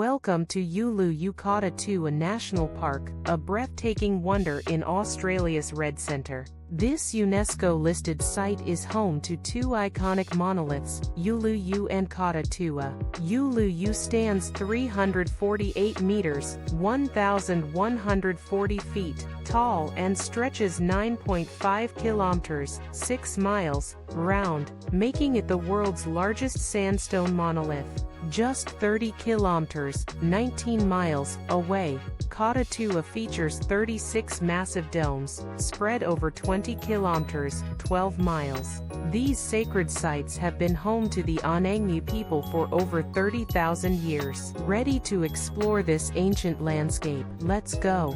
Welcome to Uluṟu-Kata Tjuṯa National Park, a breathtaking wonder in Australia's Red Centre. This UNESCO-listed site is home to two iconic monoliths, Uluṟu and Kata Tjuta. Uluṟu stands 348 meters, 1,140 feet, tall and stretches 9.5 kilometers, 6 miles, round, making it the world's largest sandstone monolith. Just 30 kilometers, 19 miles, away, Kata Tjuta features 36 massive domes, spread over 20 kilometers, 12 miles. These sacred sites have been home to the Anangu people for over 30,000 years. Ready to explore this ancient landscape? Let's go!